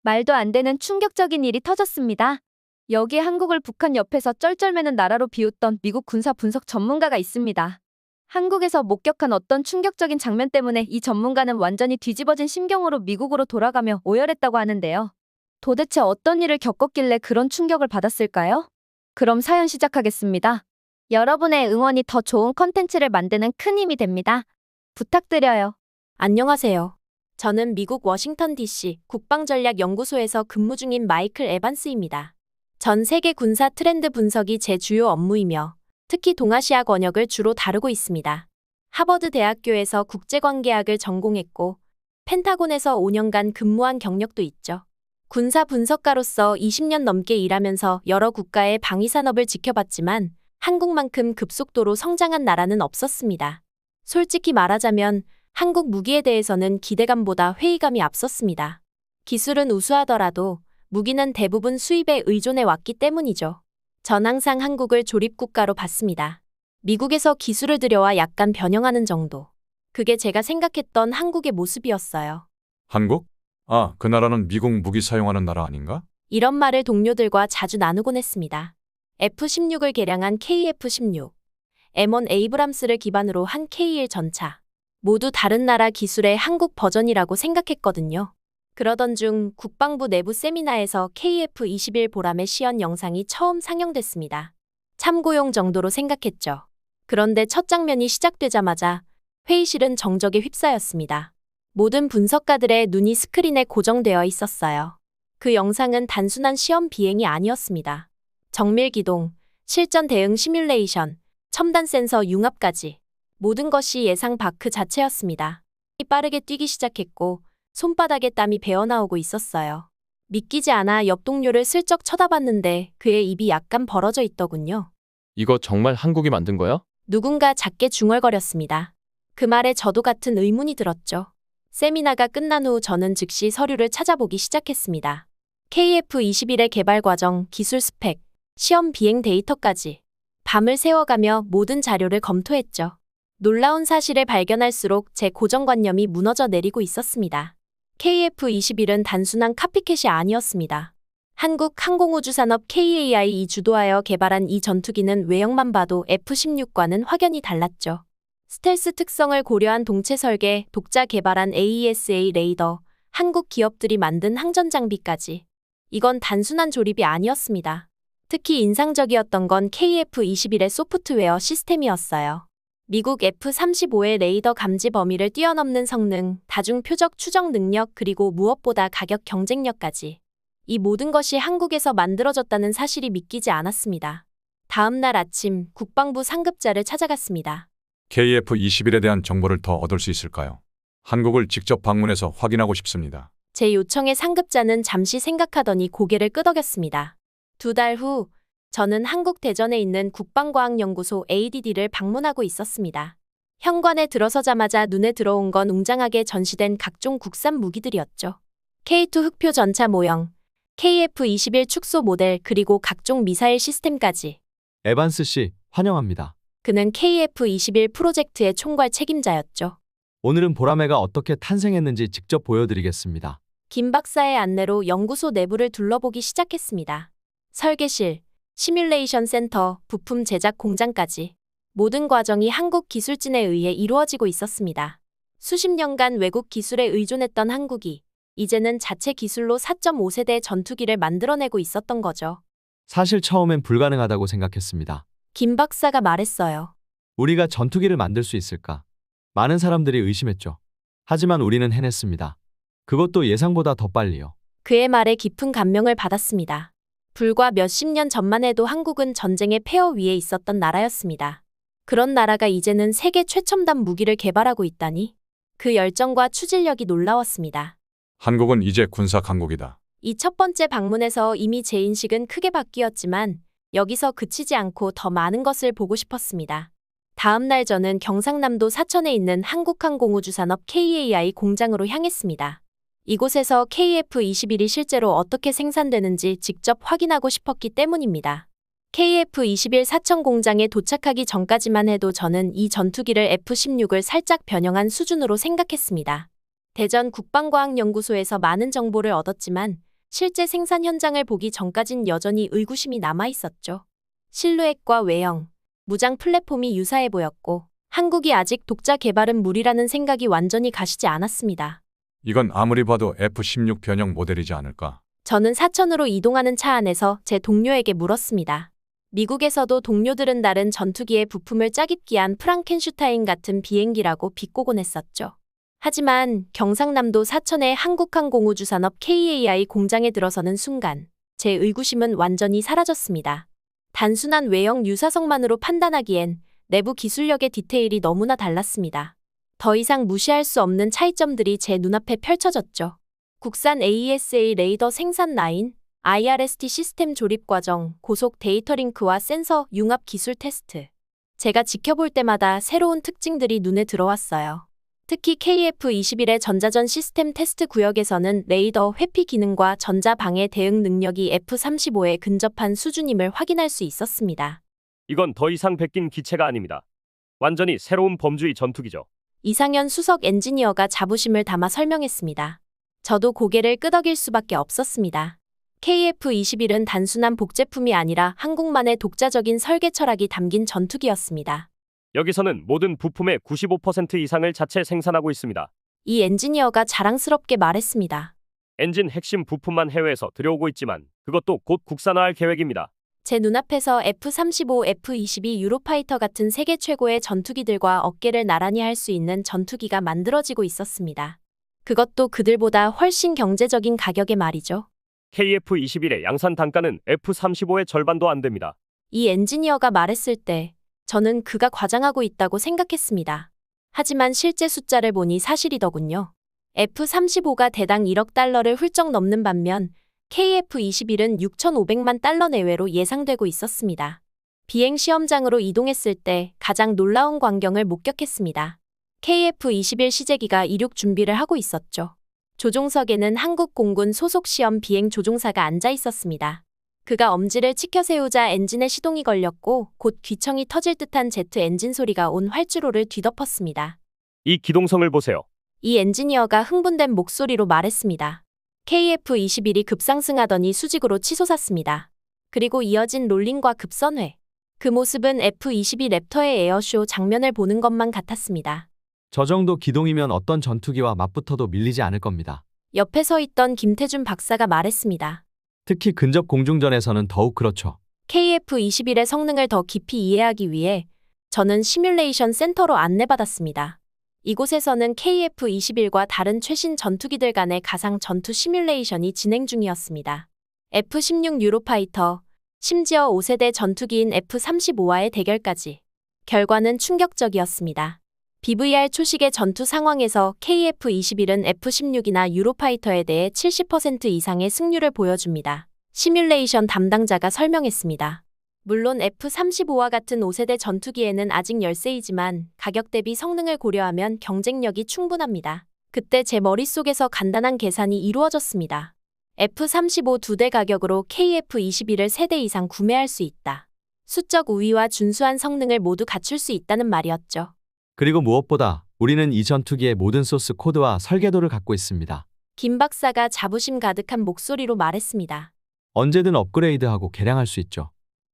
말도 안 되는 충격적인 일이 터졌습니다. 여기에 한국을 북한 옆에서 쩔쩔매는 나라로 비웃던 미국 군사 분석 전문가가 있습니다. 한국에서 목격한 어떤 충격적인 장면 때문에 이 전문가는 완전히 뒤집어진 심경으로 미국으로 돌아가며 오열했다고 하는데요. 도대체 어떤 일을 겪었길래 그런 충격을 받았을까요? 그럼 사연 시작하겠습니다. 여러분의 응원이 더 좋은 컨텐츠를 만드는 큰 힘이 됩니다. 부탁드려요. 안녕하세요. 저는 미국 워싱턴 DC 국방전략연구소에서 근무 중인 마이클 에반스입니다. 전 세계 군사 트렌드 분석이 제 주요 업무이며 특히 동아시아 권역을 주로 다루고 있습니다. 하버드 대학교에서 국제관계학을 전공했고 펜타곤에서 5년간 근무한 경력도 있죠. 군사 분석가로서 20년 넘게 일하면서 여러 국가의 방위산업을 지켜봤지만 한국만큼 급속도로 성장한 나라는 없었습니다. 솔직히 말하자면 한국 무기에 대해서는 기대감보다 회의감이 앞섰습니다. 기술은 우수하더라도 무기는 대부분 수입에 의존해 왔기 때문이죠. 전 항상 한국을 조립국가로 봤습니다. 미국에서 기술을 들여와 약간 변형하는 정도. 그게 제가 생각했던 한국의 모습이었어요. 한국? 아, 그 나라는 미국 무기 사용하는 나라 아닌가? 이런 말을 동료들과 자주 나누곤 했습니다. F-16을 개량한 KF-16, M1 에이브람스를 기반으로 한 K1 전차. 모두 다른 나라 기술의 한국 버전이라고 생각했거든요. 그러던 중 국방부 내부 세미나에서 KF-21 보람의 시연 영상이 처음 상영됐습니다. 참고용 정도로 생각했죠. 그런데 첫 장면이 시작되자마자 회의실은 정적에 휩싸였습니다. 모든 분석가들의 눈이 스크린에 고정되어 있었어요. 그 영상은 단순한 시험 비행이 아니었습니다. 정밀 기동, 실전 대응 시뮬레이션, 첨단 센서 융합까지 모든 것이 예상 밖 자체였습니다. 빠르게 뛰기 시작했고 손바닥에 땀이 배어나오고 있었어요. 믿기지 않아 옆 동료를 슬쩍 쳐다봤는데 그의 입이 약간 벌어져 있더군요. 이거 정말 한국이 만든 거야? 누군가 작게 중얼거렸습니다. 그 말에 저도 같은 의문이 들었죠. 세미나가 끝난 후 저는 즉시 서류를 찾아보기 시작했습니다. KF-21의 개발 과정, 기술 스펙, 시험 비행 데이터까지 밤을 새워가며 모든 자료를 검토했죠. 놀라운 사실을 발견할수록 제 고정관념이 무너져 내리고 있었습니다. KF-21은 단순한 카피캣이 아니었습니다. 한국항공우주산업 KAI이 주도하여 개발한 이 전투기는 외형만 봐도 F-16과는 확연히 달랐죠. 스텔스 특성을 고려한 동체 설계, 독자 개발한 AESA 레이더, 한국 기업들이 만든 항전 장비까지. 이건 단순한 조립이 아니었습니다. 특히 인상적이었던 건 KF-21의 소프트웨어 시스템이었어요. 미국 F-35의 레이더 감지 범위를 뛰어넘는 성능, 다중 표적 추적 능력 그리고 무엇보다 가격 경쟁력까지. 이 모든 것이 한국에서 만들어졌다는 사실이 믿기지 않았습니다. 다음 날 아침 국방부 상급자를 찾아갔습니다. KF-21에 대한 정보를 더 얻을 수 있을까요? 한국을 직접 방문해서 확인하고 싶습니다. 제 요청에 상급자는 잠시 생각하더니 고개를 끄덕였습니다. 2달 후 저는 한국 대전에 있는 국방과학연구소 ADD를 방문하고 있었습니다. 현관에 들어서자마자 눈에 들어온 건 웅장하게 전시된 각종 국산 무기들이었죠. K2 흑표 전차 모형, KF-21 축소 모델 그리고 각종 미사일 시스템까지. 에반스 씨, 환영합니다. 그는 KF-21 프로젝트의 총괄 책임자였죠. 오늘은 보라매가 어떻게 탄생했는지 직접 보여드리겠습니다. 김 박사의 안내로 연구소 내부를 둘러보기 시작했습니다. 설계실, 시뮬레이션 센터, 부품 제작 공장까지 모든 과정이 한국 기술진에 의해 이루어지고 있었습니다. 수십 년간 외국 기술에 의존했던 한국이 이제는 자체 기술로 4.5세대 전투기를 만들어내고 있었던 거죠. 사실 처음엔 불가능하다고 생각했습니다. 김 박사가 말했어요. 우리가 전투기를 만들 수 있을까? 많은 사람들이 의심했죠. 하지만 우리는 해냈습니다. 그것도 예상보다 더 빨리요. 그의 말에 깊은 감명을 받았습니다. 불과 몇십 년 전만 해도 한국은 전쟁의 폐허 위에 있었던 나라였습니다. 그런 나라가 이제는 세계 최첨단 무기를 개발하고 있다니 그 열정과 추진력이 놀라웠습니다. 한국은 이제 군사 강국이다. 이 첫 번째 방문에서 이미 제 인식은 크게 바뀌었지만 여기서 그치지 않고 더 많은 것을 보고 싶었습니다. 다음 날 저는 경상남도 사천에 있는 한국항공우주산업 KAI 공장으로 향했습니다. 이곳에서 KF-21이 실제로 어떻게 생산되는지 직접 확인하고 싶었기 때문입니다. KF-21 사천 공장에 도착하기 전까지만 해도 저는 이 전투기를 F-16을 살짝 변형한 수준으로 생각했습니다. 대전 국방과학연구소에서 많은 정보를 얻었지만 실제 생산 현장을 보기 전까진 여전히 의구심이 남아 있었죠. 실루엣과 외형, 무장 플랫폼이 유사해 보였고 한국이 아직 독자 개발은 무리라는 생각이 완전히 가시지 않았습니다. 이건 아무리 봐도 F-16 변형 모델이지 않을까? 저는 사천으로 이동하는 차 안에서 제 동료에게 물었습니다. 미국에서도 동료들은 다른 전투기의 부품을 짜깁기한 프랑켄슈타인 같은 비행기라고 비꼬곤 했었죠. 하지만 경상남도 사천의 한국항공우주산업 KAI 공장에 들어서는 순간 제 의구심은 완전히 사라졌습니다. 단순한 외형 유사성만으로 판단하기엔 내부 기술력의 디테일이 너무나 달랐습니다. 더 이상 무시할 수 없는 차이점들이 제 눈앞에 펼쳐졌죠. 국산 AESA 레이더 생산 라인, IRST 시스템 조립 과정, 고속 데이터 링크와 센서 융합 기술 테스트. 제가 지켜볼 때마다 새로운 특징들이 눈에 들어왔어요. 특히 KF-21의 전자전 시스템 테스트 구역에서는 레이더 회피 기능과 전자 방해 대응 능력이 F-35에 근접한 수준임을 확인할 수 있었습니다. 이건 더 이상 베낀 기체가 아닙니다. 완전히 새로운 범주의 전투기죠. 이상현 수석 엔지니어가 자부심을 담아 설명했습니다. 저도 고개를 끄덕일 수밖에 없었습니다. KF-21은 단순한 복제품이 아니라 한국만의 독자적인 설계 철학이 담긴 전투기였습니다. 여기서는 모든 부품의 95% 이상을 자체 생산하고 있습니다. 이 엔지니어가 자랑스럽게 말했습니다. 엔진 핵심 부품만 해외에서 들여오고 있지만 그것도 곧 국산화할 계획입니다. 제 눈앞에서 F-35, F-22 유로파이터 같은 세계 최고의 전투기들과 어깨를 나란히 할 수 있는 전투기가 만들어지고 있었습니다. 그것도 그들보다 훨씬 경제적인 가격에 말이죠. KF-21의 양산 단가는 F-35의 절반도 안 됩니다. 이 엔지니어가 말했을 때 저는 그가 과장하고 있다고 생각했습니다. 하지만 실제 숫자를 보니 사실이더군요. F-35가 대당 1억 달러를 훌쩍 넘는 반면 KF-21은 6,500만 달러 내외로 예상되고 있었습니다. 비행 시험장으로 이동했을 때 가장 놀라운 광경을 목격했습니다. KF-21 시제기가 이륙 준비를 하고 있었죠. 조종석에는 한국 공군 소속 시험 비행 조종사가 앉아 있었습니다. 그가 엄지를 치켜 세우자 엔진에 시동이 걸렸고 곧 귀청이 터질 듯한 제트 엔진 소리가 온 활주로를 뒤덮었습니다. 이 기동성을 보세요. 이 엔지니어가 흥분된 목소리로 말했습니다. KF-21이 급상승하더니 수직으로 치솟았습니다. 그리고 이어진 롤링과 급선회. 그 모습은 F-22 랩터의 에어쇼 장면을 보는 것만 같았습니다. 저 정도 기동이면 어떤 전투기와 맞붙어도 밀리지 않을 겁니다. 옆에 서 있던 김태준 박사가 말했습니다. 특히 근접 공중전에서는 더욱 그렇죠. KF-21의 성능을 더 깊이 이해하기 위해 저는 시뮬레이션 센터로 안내받았습니다. 이곳에서는 KF-21과 다른 최신 전투기들 간의 가상 전투 시뮬레이션이 진행 중이었습니다. F-16 유로파이터, 심지어 5세대 전투기인 F-35와의 대결까지. 결과는 충격적이었습니다. BVR 초식의 전투 상황에서 KF-21은 F-16이나 유로파이터에 대해 70% 이상의 승률을 보여줍니다. 시뮬레이션 담당자가 설명했습니다. 물론 F-35와 같은 5세대 전투기에는 아직 열세이지만 가격 대비 성능을 고려하면 경쟁력이 충분합니다. 그때 제 머릿속에서 간단한 계산이 이루어졌습니다. F-35 2대 가격으로 KF-21을 3대 이상 구매할 수 있다. 수적 우위와 준수한 성능을 모두 갖출 수 있다는 말이었죠. 그리고 무엇보다 우리는 이 전투기의 모든 소스 코드와 설계도를 갖고 있습니다. 김 박사가 자부심 가득한 목소리로 말했습니다. 언제든 업그레이드하고 개량할 수 있죠.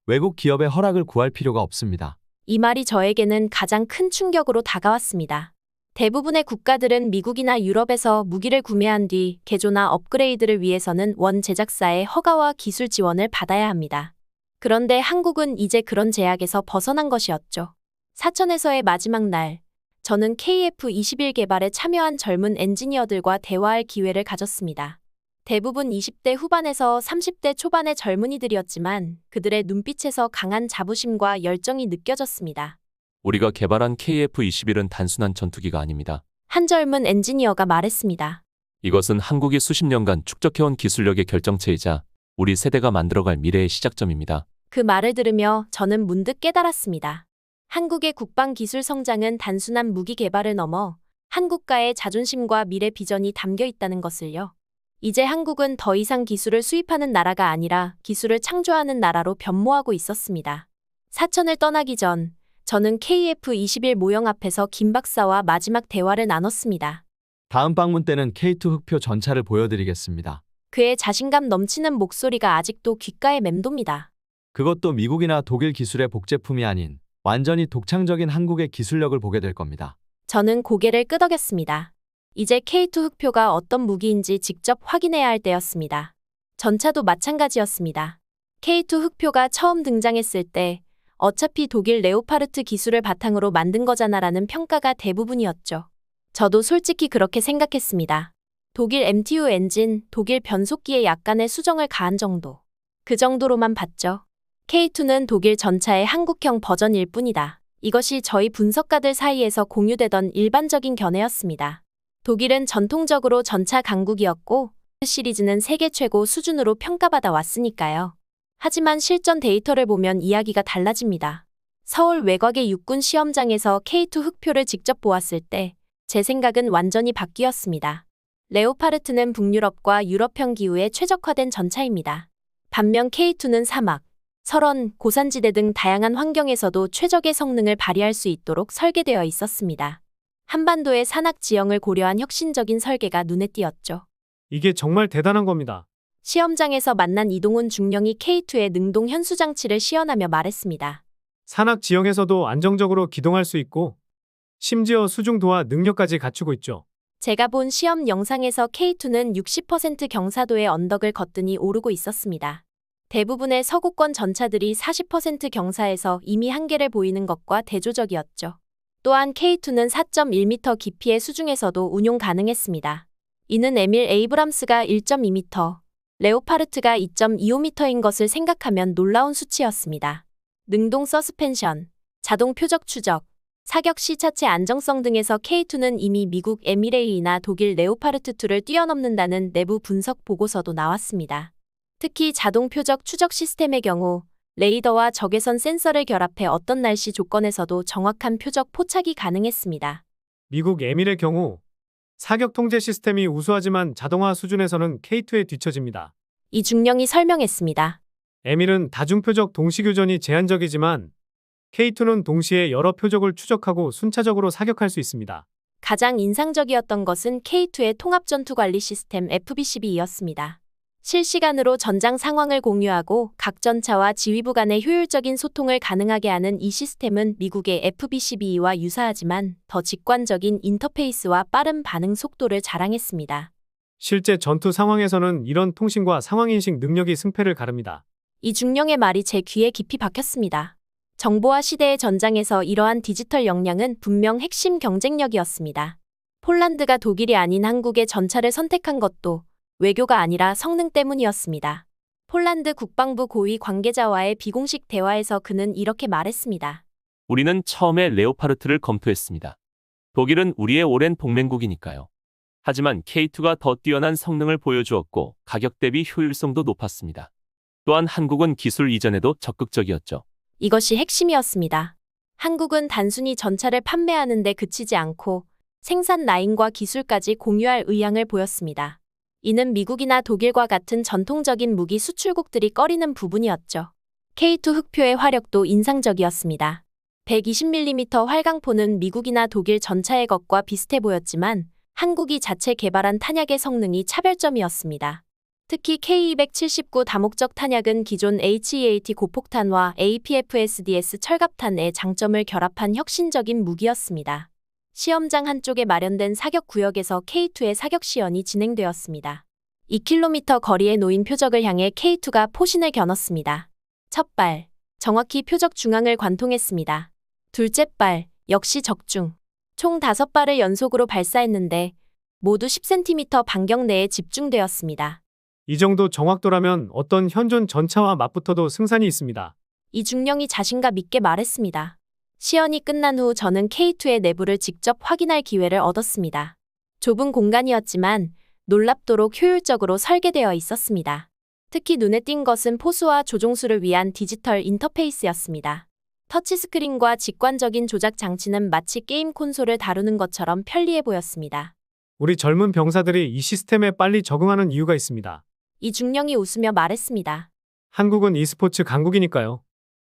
외국 기업의 허락을 구할 필요가 없습니다. 이 말이 저에게는 가장 큰 충격으로 다가왔습니다. 대부분의 국가들은 미국이나 유럽에서 무기를 구매한 뒤 개조나 업그레이드를 위해서는 원 제작사의 허가와 기술 지원을 받아야 합니다. 그런데 한국은 이제 그런 제약에서 벗어난 것이었죠. 사천에서의 마지막 날, 저는 KF-21 개발에 참여한 젊은 엔지니어들과 대화할 기회를 가졌습니다. 대부분 20대 후반에서 30대 초반의 젊은이들이었지만 그들의 눈빛에서 강한 자부심과 열정이 느껴졌습니다. 우리가 개발한 KF-21은 단순한 전투기가 아닙니다. 한 젊은 엔지니어가 말했습니다. 이것은 한국이 수십 년간 축적해온 기술력의 결정체이자 우리 세대가 만들어갈 미래의 시작점입니다. 그 말을 들으며 저는 문득 깨달았습니다. 한국의 국방 기술 성장은 단순한 무기 개발을 넘어 한국가의 자존심과 미래 비전이 담겨 있다는 것을요. 이제 한국은 더 이상 기술을 수입하는 나라가 아니라 기술을 창조하는 나라로 변모하고 있었습니다. 사천을 떠나기 전 저는 KF-21 모형 앞에서 김 박사와 마지막 대화를 나눴습니다. 다음 방문 때는 K2 흑표 전차를 보여드리겠습니다. 그의 자신감 넘치는 목소리가 아직도 귓가에 맴돕니다. 그것도 미국이나 독일 기술의 복제품이 아닌 완전히 독창적인 한국의 기술력을 보게 될 겁니다. 저는 고개를 끄덕였습니다. 이제 K2 흑표가 어떤 무기인지 직접 확인해야 할 때였습니다. 전차도 마찬가지였습니다. K2 흑표가 처음 등장했을 때 어차피 독일 레오파르트 기술을 바탕으로 만든 거잖아라는 평가가 대부분이었죠. 저도 솔직히 그렇게 생각했습니다. 독일 MTU 엔진, 독일 변속기에 약간의 수정을 가한 정도. 그 정도로만 봤죠. K2는 독일 전차의 한국형 버전일 뿐이다. 이것이 저희 분석가들 사이에서 공유되던 일반적인 견해였습니다. 독일은 전통적으로 전차 강국이었고 시리즈는 세계 최고 수준으로 평가받아 왔으니까요. 하지만 실전 데이터를 보면 이야기가 달라집니다. 서울 외곽의 육군 시험장에서 K2 흑표를 직접 보았을 때 제 생각은 완전히 바뀌었습니다. 레오파르트는 북유럽과 유럽형 기후에 최적화된 전차입니다. 반면 K2는 사막, 설원, 고산지대 등 다양한 환경에서도 최적의 성능을 발휘할 수 있도록 설계되어 있었습니다. 한반도의 산악 지형을 고려한 혁신적인 설계가 눈에 띄었죠. 이게 정말 대단한 겁니다. 시험장에서 만난 이동훈 중령이 K2의 능동 현수 장치를 시연하며 말했습니다. 산악 지형에서도 안정적으로 기동할 수 있고 심지어 수중도와 능력까지 갖추고 있죠. 제가 본 시험 영상에서 K2는 60% 경사도의 언덕을 거뜬히 오르고 있었습니다. 대부분의 서구권 전차들이 40% 경사에서 이미 한계를 보이는 것과 대조적이었죠. 또한 K2는 4.1m 깊이의 수중에서도 운용 가능했습니다. 이는 에밀 에이브람스가 1.2m, 레오파르트가 2.25m인 것을 생각하면 놀라운 수치였습니다. 능동 서스펜션, 자동 표적 추적, 사격 시 차체 안정성 등에서 K2는 이미 미국 에미레이나 독일 레오파르트2를 뛰어넘는다는 내부 분석 보고서도 나왔습니다. 특히 자동 표적 추적 시스템의 경우 레이더와 적외선 센서를 결합해 어떤 날씨 조건에서도 정확한 표적 포착이 가능했습니다. 미국 에밀의 경우 사격 통제 시스템이 우수하지만 자동화 수준에서는 K2에 뒤처집니다. 이 중령이 설명했습니다. 에밀은 다중표적 동시교전이 제한적이지만 K2는 동시에 여러 표적을 추적하고 순차적으로 사격할 수 있습니다. 가장 인상적이었던 것은 K2의 통합전투관리 시스템 FBCB이었습니다. 실시간으로 전장 상황을 공유하고 각 전차와 지휘부 간의 효율적인 소통을 가능하게 하는 이 시스템은 미국의 FBCB와 유사하지만 더 직관적인 인터페이스와 빠른 반응 속도를 자랑했습니다. 실제 전투 상황에서는 이런 통신과 상황인식 능력이 승패를 가릅니다. 이 중령의 말이 제 귀에 깊이 박혔습니다. 정보화 시대의 전장에서 이러한 디지털 역량은 분명 핵심 경쟁력이었습니다. 폴란드가 독일이 아닌 한국의 전차를 선택한 것도 외교가 아니라 성능 때문이었습니다. 폴란드 국방부 고위 관계자와의 비공식 대화에서 그는 이렇게 말했습니다. 우리는 처음에 레오파르트를 검토했습니다. 독일은 우리의 오랜 동맹국이니까요. 하지만 K2가 더 뛰어난 성능을 보여주었고 가격 대비 효율성도 높았습니다. 또한 한국은 기술 이전에도 적극적이었죠. 이것이 핵심이었습니다. 한국은 단순히 전차를 판매하는 데 그치지 않고 생산 라인과 기술까지 공유할 의향을 보였습니다. 이는 미국이나 독일과 같은 전통적인 무기 수출국들이 꺼리는 부분이었죠. K2 흑표의 화력도 인상적이었습니다. 120mm 활강포는 미국이나 독일 전차의 것과 비슷해 보였지만 한국이 자체 개발한 탄약의 성능이 차별점이었습니다. 특히 K279 다목적 탄약은 기존 HEAT 고폭탄과 APFSDS 철갑탄의 장점을 결합한 혁신적인 무기였습니다. 시험장 한쪽에 마련된 사격 구역에서 K2의 사격 시연이 진행되었습니다. 2km 거리에 놓인 표적을 향해 K2가 포신을 겨눴습니다. 첫 발, 정확히 표적 중앙을 관통했습니다. 둘째 발, 역시 적중. 총 5발을 연속으로 발사했는데 모두 10cm 반경 내에 집중되었습니다. 이 정도 정확도라면 어떤 현존 전차와 맞붙어도 승산이 있습니다. 이 중령이 자신감 있게 말했습니다. 시연이 끝난 후 저는 K2의 내부를 직접 확인할 기회를 얻었습니다. 좁은 공간이었지만 놀랍도록 효율적으로 설계되어 있었습니다. 특히 눈에 띈 것은 포수와 조종수를 위한 디지털 인터페이스였습니다. 터치스크린과 직관적인 조작 장치는 마치 게임 콘솔을 다루는 것처럼 편리해 보였습니다. 우리 젊은 병사들이 이 시스템에 빨리 적응하는 이유가 있습니다. 이 중령이 웃으며 말했습니다. 한국은 e스포츠 강국이니까요.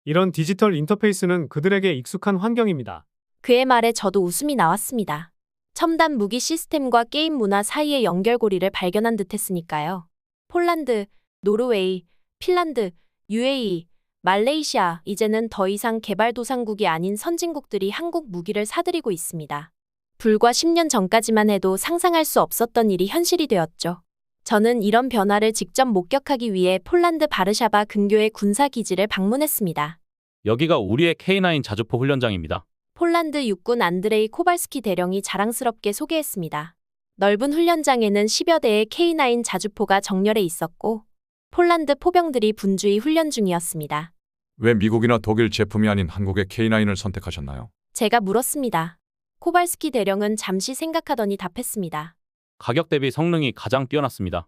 이런 디지털 인터페이스는 그들에게 익숙한 환경입니다. 그의 말에 저도 웃음이 나왔습니다. 첨단 무기 시스템과 게임 문화 사이의 연결고리를 발견한 듯 했으니까요. 폴란드, 노르웨이, 핀란드, UAE, 말레이시아, 이제는 더 이상 개발도상국이 아닌 선진국들이 한국 무기를 사들이고 있습니다. 불과 10년 전까지만 해도 상상할 수 없었던 일이 현실이 되었죠. 저는 이런 변화를 직접 목격하기 위해 폴란드 바르샤바 근교의 군사기지를 방문했습니다. 여기가 우리의 K9 자주포 훈련장입니다. 폴란드 육군 안드레이 코발스키 대령이 자랑스럽게 소개했습니다. 넓은 훈련장에는 10여 대의 K9 자주포가 정렬해 있었고 폴란드 포병들이 분주히 훈련 중이었습니다. 왜 미국이나 독일 제품이 아닌 한국의 K9을 선택하셨나요? 제가 물었습니다. 코발스키 대령은 잠시 생각하더니 답했습니다. 가격 대비 성능이 가장 뛰어났습니다.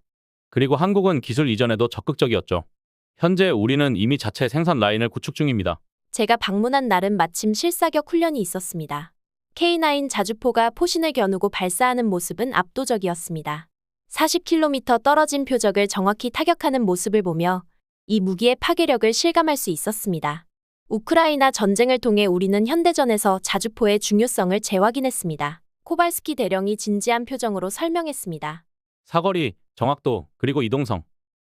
그리고 한국은 기술 이전에도 적극적이었죠. 현재 우리는 이미 자체 생산 라인을 구축 중입니다. 제가 방문한 날은 마침 실사격 훈련이 있었습니다. K9 자주포가 포신을 겨누고 발사하는 모습은 압도적이었습니다. 40km 떨어진 표적을 정확히 타격하는 모습을 보며 이 무기의 파괴력을 실감할 수 있었습니다. 우크라이나 전쟁을 통해 우리는 현대전에서 자주포의 중요성을 재확인했습니다. 코발스키 대령이 진지한 표정으로 설명했습니다. 사거리, 정확도, 그리고 이동성.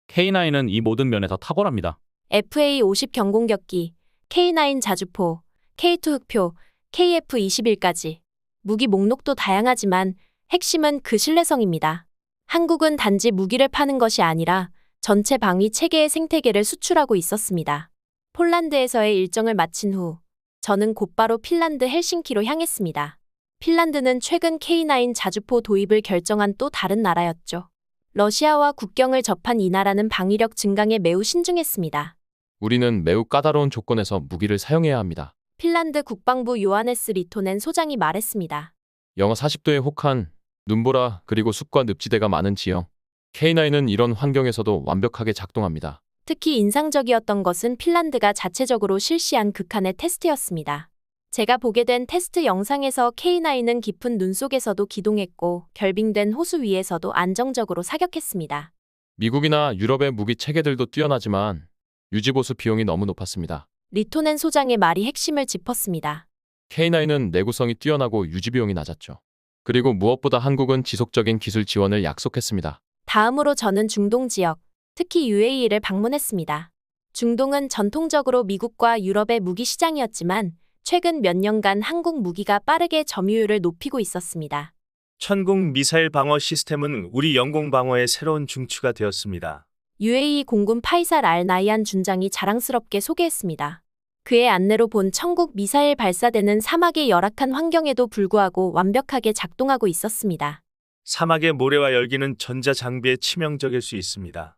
K9은 이 모든 면에서 탁월합니다. FA-50 경공격기, K9 자주포, K2 흑표, KF-21까지. 무기 목록도 다양하지만 핵심은 그 신뢰성입니다. 한국은 단지 무기를 파는 것이 아니라 전체 방위 체계의 생태계를 수출하고 있었습니다. 폴란드에서의 일정을 마친 후 저는 곧바로 핀란드 헬싱키로 향했습니다. 핀란드는 최근 K9 자주포 도입을 결정한 또 다른 나라였죠. 러시아와 국경을 접한 이 나라는 방위력 증강에 매우 신중했습니다. 우리는 매우 까다로운 조건에서 무기를 사용해야 합니다. 핀란드 국방부 요하네스 리토넨 소장이 말했습니다. 영하 40도의 혹한, 눈보라 그리고 숲과 늪지대가 많은 지형. K9은 이런 환경에서도 완벽하게 작동합니다. 특히 인상적이었던 것은 핀란드가 자체적으로 실시한 극한의 테스트였습니다. 제가 보게 된 테스트 영상에서 K9은 깊은 눈 속에서도 기동했고 결빙된 호수 위에서도 안정적으로 사격했습니다. 미국이나 유럽의 무기 체계들도 뛰어나지만 유지보수 비용이 너무 높았습니다. 리토넨 소장의 말이 핵심을 짚었습니다. K9은 내구성이 뛰어나고 유지 비용이 낮았죠. 그리고 무엇보다 한국은 지속적인 기술 지원을 약속했습니다. 다음으로 저는 중동 지역, 특히 UAE를 방문했습니다. 중동은 전통적으로 미국과 유럽의 무기 시장이었지만 최근 몇 년간 한국 무기가 빠르게 점유율을 높이고 있었습니다. 천궁 미사일 방어 시스템은 우리 영공 방어의 새로운 중추가 되었습니다. UAE 공군 파이살 알 나이안 준장이 자랑스럽게 소개했습니다. 그의 안내로 본 천국 미사일 발사대는 사막의 열악한 환경에도 불구하고 완벽하게 작동하고 있었습니다. 사막의 모래와 열기는 전자 장비에 치명적일 수 있습니다.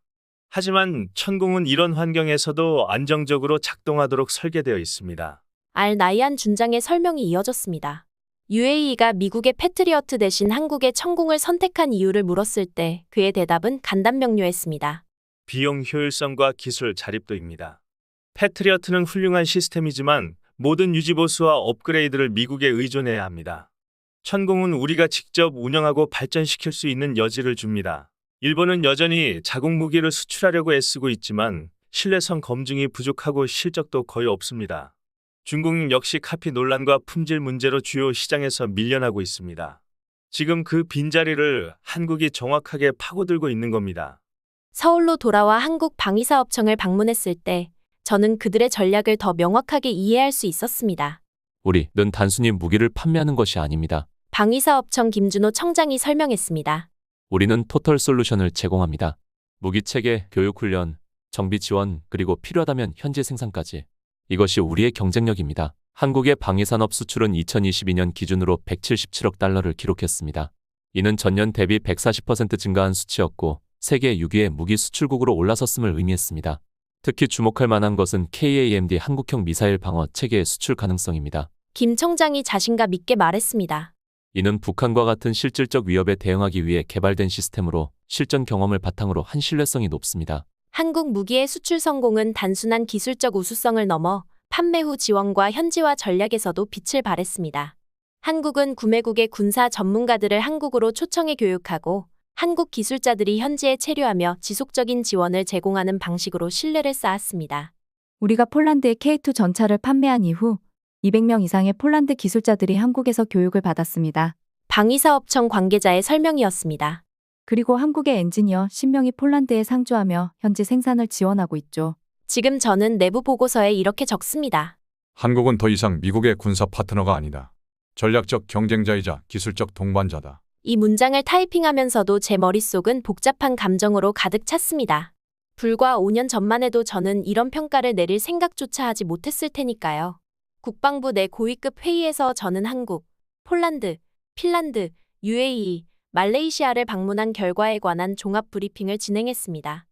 하지만 천궁은 이런 환경에서도 안정적으로 작동하도록 설계되어 있습니다. 알 나이안 준장의 설명이 이어졌습니다. UAE가 미국의 패트리어트 대신 한국의 천궁을 선택한 이유를 물었을 때 그의 대답은 간단명료했습니다. 비용 효율성과 기술 자립도입니다. 패트리어트는 훌륭한 시스템이지만 모든 유지보수와 업그레이드를 미국에 의존해야 합니다. 천궁은 우리가 직접 운영하고 발전시킬 수 있는 여지를 줍니다. 일본은 여전히 자국 무기를 수출하려고 애쓰고 있지만 신뢰성 검증이 부족하고 실적도 거의 없습니다. 중국 역시 카피 논란과 품질 문제로 주요 시장에서 밀려나고 있습니다. 지금 그 빈자리를 한국이 정확하게 파고들고 있는 겁니다. 서울로 돌아와 한국 방위사업청을 방문했을 때 저는 그들의 전략을 더 명확하게 이해할 수 있었습니다. 우리는 단순히 무기를 판매하는 것이 아닙니다. 방위사업청 김준호 청장이 설명했습니다. 우리는 토털 솔루션을 제공합니다. 무기체계, 교육훈련, 정비 지원, 그리고 필요하다면 현지 생산까지. 이것이 우리의 경쟁력입니다. 한국의 방위산업 수출은 2022년 기준으로 177억 달러를 기록했습니다. 이는 전년 대비 140% 증가한 수치였고 세계 6위의 무기 수출국으로 올라섰음을 의미했습니다. 특히 주목할 만한 것은 KAMD 한국형 미사일 방어 체계의 수출 가능성입니다. 김 청장이 자신감 있게 말했습니다. 이는 북한과 같은 실질적 위협에 대응하기 위해 개발된 시스템으로 실전 경험을 바탕으로 한 신뢰성이 높습니다. 한국 무기의 수출 성공은 단순한 기술적 우수성을 넘어 판매 후 지원과 현지화 전략에서도 빛을 발했습니다. 한국은 구매국의 군사 전문가들을 한국으로 초청해 교육하고 한국 기술자들이 현지에 체류하며 지속적인 지원을 제공하는 방식으로 신뢰를 쌓았습니다. 우리가 폴란드의 K2 전차를 판매한 이후 200명 이상의 폴란드 기술자들이 한국에서 교육을 받았습니다. 방위사업청 관계자의 설명이었습니다. 그리고 한국의 엔지니어 10명이 폴란드에 상주하며 현지 생산을 지원하고 있죠. 지금 저는 내부 보고서에 이렇게 적습니다. 한국은 더 이상 미국의 군사 파트너가 아니다. 전략적 경쟁자이자 기술적 동반자다. 이 문장을 타이핑하면서도 제 머릿속은 복잡한 감정으로 가득 찼습니다. 불과 5년 전만 해도 저는 이런 평가를 내릴 생각조차 하지 못했을 테니까요. 국방부 내 고위급 회의에서 저는 한국, 폴란드, 핀란드, UAE, 말레이시아를 방문한 결과에 관한 종합 브리핑을 진행했습니다.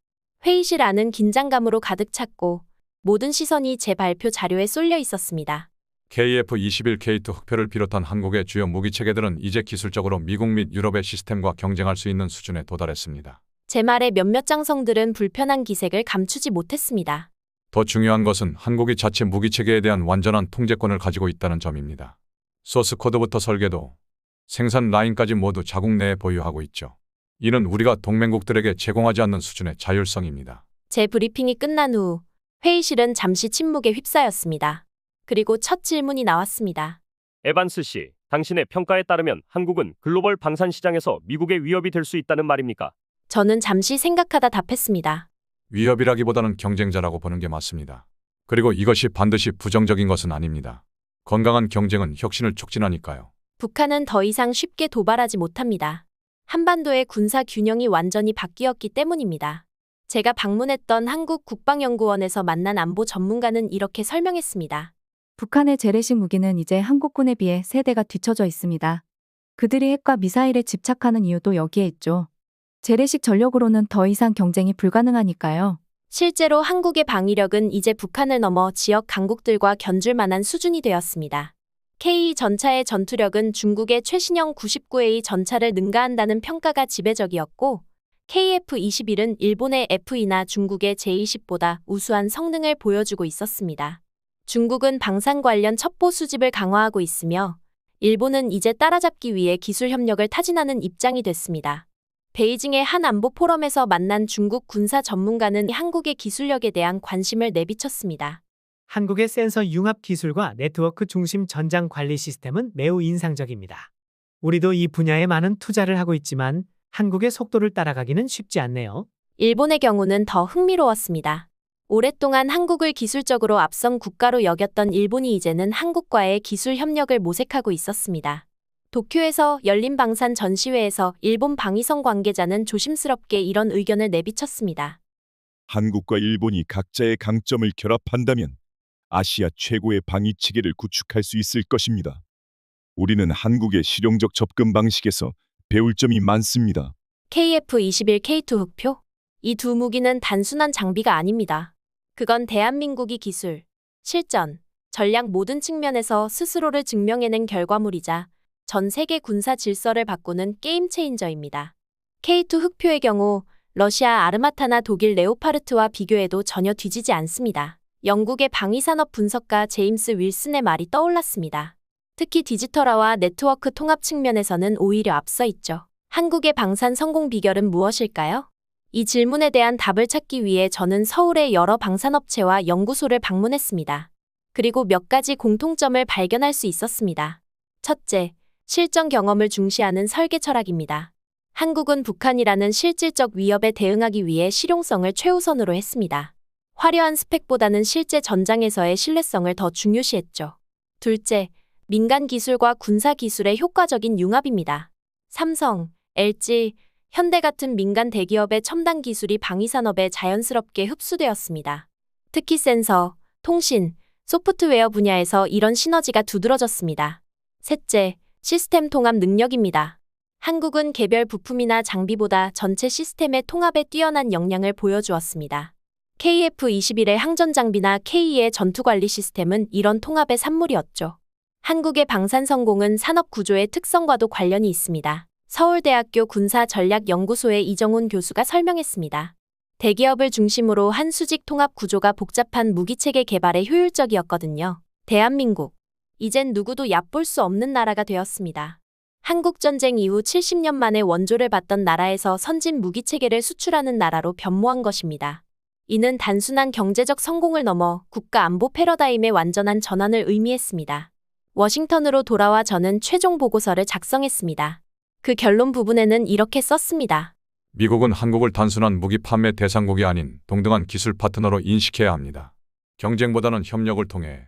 회의실 안은 긴장감으로 가득 찼고 모든 시선이 제 발표 자료에 쏠려 있었습니다. KF-21 K2 흑표를 비롯한 한국의 주요 무기체계들은 이제 기술적으로 미국 및 유럽의 시스템과 경쟁할 수 있는 수준에 도달했습니다. 제 말의 몇몇 장성들은 불편한 기색을 감추지 못했습니다. 더 중요한 것은 한국이 자체 무기체계에 대한 완전한 통제권을 가지고 있다는 점입니다. 소스 코드부터 설계도, 생산 라인까지 모두 자국 내에 보유하고 있죠. 이는 우리가 동맹국들에게 제공하지 않는 수준의 자율성입니다. 제 브리핑이 끝난 후 회의실은 잠시 침묵에 휩싸였습니다. 그리고 첫 질문이 나왔습니다. 에반스 씨, 당신의 평가에 따르면 한국은 글로벌 방산 시장에서 미국의 위협이 될 수 있다는 말입니까? 저는 잠시 생각하다 답했습니다. 위협이라기보다는 경쟁자라고 보는 게 맞습니다. 그리고 이것이 반드시 부정적인 것은 아닙니다. 건강한 경쟁은 혁신을 촉진하니까요. 북한은 더 이상 쉽게 도발하지 못합니다. 한반도의 군사 균형이 완전히 바뀌었기 때문입니다. 제가 방문했던 한국 국방연구원에서 만난 안보 전문가는 이렇게 설명했습니다. 북한의 재래식 무기는 이제 한국군에 비해 세대가 뒤처져 있습니다. 그들이 핵과 미사일에 집착하는 이유도 여기에 있죠. 재래식 전력으로는 더 이상 경쟁이 불가능하니까요. 실제로 한국의 방위력은 이제 북한을 넘어 지역 강국들과 견줄 만한 수준이 되었습니다. K 전차의 전투력은 중국의 최신형 99A 전차를 능가한다는 평가가 지배적이었고 KF-21은 일본의 F-2나 중국의 J-20보다 우수한 성능을 보여주고 있었습니다. 중국은 방산 관련 첩보 수집을 강화하고 있으며 일본은 이제 따라잡기 위해 기술 협력을 타진하는 입장이 됐습니다. 베이징의 한 안보 포럼에서 만난 중국 군사 전문가는 한국의 기술력에 대한 관심을 내비쳤습니다. 한국의 센서 융합 기술과 네트워크 중심 전장 관리 시스템은 매우 인상적입니다. 우리도 이 분야에 많은 투자를 하고 있지만 한국의 속도를 따라가기는 쉽지 않네요. 일본의 경우는 더 흥미로웠습니다. 오랫동안 한국을 기술적으로 앞선 국가로 여겼던 일본이 이제는 한국과의 기술 협력을 모색하고 있었습니다. 도쿄에서 열린 방산 전시회에서 일본 방위성 관계자는 조심스럽게 이런 의견을 내비쳤습니다. 한국과 일본이 각자의 강점을 결합한다면 아시아 최고의 방위 체계를 구축할 수 있을 것입니다. 우리는 한국의 실용적 접근 방식에서 배울 점이 많습니다. KF-21 K2 흑표? 이 두 무기는 단순한 장비가 아닙니다. 그건 대한민국이 기술, 실전, 전략 모든 측면에서 스스로를 증명해낸 결과물이자 전 세계 군사 질서를 바꾸는 게임 체인저입니다. K2 흑표의 경우 러시아 아르마타나 독일 레오파르트와 비교해도 전혀 뒤지지 않습니다. 영국의 방위산업 분석가 제임스 윌슨의 말이 떠올랐습니다. 특히 디지털화와 네트워크 통합 측면에서는 오히려 앞서 있죠. 한국의 방산 성공 비결은 무엇일까요? 이 질문에 대한 답을 찾기 위해 저는 서울의 여러 방산업체와 연구소를 방문했습니다. 그리고 몇 가지 공통점을 발견할 수 있었습니다. 첫째, 실전 경험을 중시하는 설계 철학입니다. 한국은 북한이라는 실질적 위협에 대응하기 위해 실용성을 최우선으로 했습니다. 화려한 스펙보다는 실제 전장에서의 신뢰성을 더 중요시했죠. 둘째, 민간 기술과 군사 기술의 효과적인 융합입니다. 삼성, LG, 현대 같은 민간 대기업의 첨단 기술이 방위산업에 자연스럽게 흡수되었습니다. 특히 센서, 통신, 소프트웨어 분야에서 이런 시너지가 두드러졌습니다. 셋째, 시스템 통합 능력입니다. 한국은 개별 부품이나 장비보다 전체 시스템의 통합에 뛰어난 역량을 보여주었습니다. KF-21의 항전 장비나 K의 전투관리 시스템은 이런 통합의 산물이었죠. 한국의 방산 성공은 산업 구조의 특성과도 관련이 있습니다. 서울대학교 군사전략연구소의 이정훈 교수가 설명했습니다. 대기업을 중심으로 한 수직 통합 구조가 복잡한 무기체계 개발에 효율적이었거든요. 대한민국, 이젠 누구도 얕볼 수 없는 나라가 되었습니다. 한국전쟁 이후 70년 만에 원조를 받던 나라에서 선진 무기체계를 수출하는 나라로 변모한 것입니다. 이는 단순한 경제적 성공을 넘어 국가 안보 패러다임의 완전한 전환을 의미했습니다. 워싱턴으로 돌아와 저는 최종 보고서를 작성했습니다. 그 결론 부분에는 이렇게 썼습니다. 미국은 한국을 단순한 무기 판매 대상국이 아닌 동등한 기술 파트너로 인식해야 합니다. 경쟁보다는 협력을 통해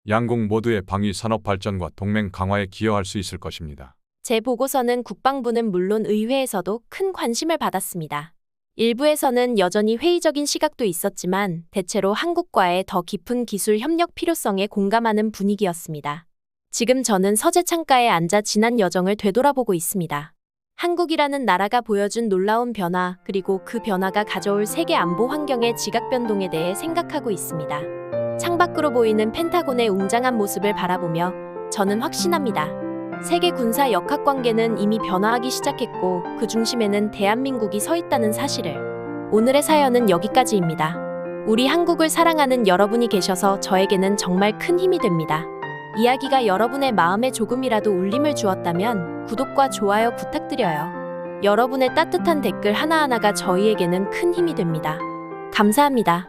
양국 모두의 방위 산업 발전과 동맹 강화에 기여할 수 있을 것입니다. 제 보고서는 국방부는 물론 의회에서도 큰 관심을 받았습니다. 일부에서는 여전히 회의적인 시각도 있었지만 대체로 한국과의 더 깊은 기술 협력 필요성에 공감하는 분위기였습니다. 지금 저는 서재 창가에 앉아 지난 여정을 되돌아보고 있습니다. 한국이라는 나라가 보여준 놀라운 변화, 그리고 그 변화가 가져올 세계 안보 환경의 지각 변동에 대해 생각하고 있습니다. 창밖으로 보이는 펜타곤의 웅장한 모습을 바라보며 저는 확신합니다. 세계 군사 역학 관계는 이미 변화하기 시작했고 그 중심에는 대한민국이 서 있다는 사실을. 오늘의 사연은 여기까지입니다. 우리 한국을 사랑하는 여러분이 계셔서 저에게는 정말 큰 힘이 됩니다. 이야기가 여러분의 마음에 조금이라도 울림을 주었다면 구독과 좋아요 부탁드려요. 여러분의 따뜻한 댓글 하나하나가 저희에게는 큰 힘이 됩니다. 감사합니다.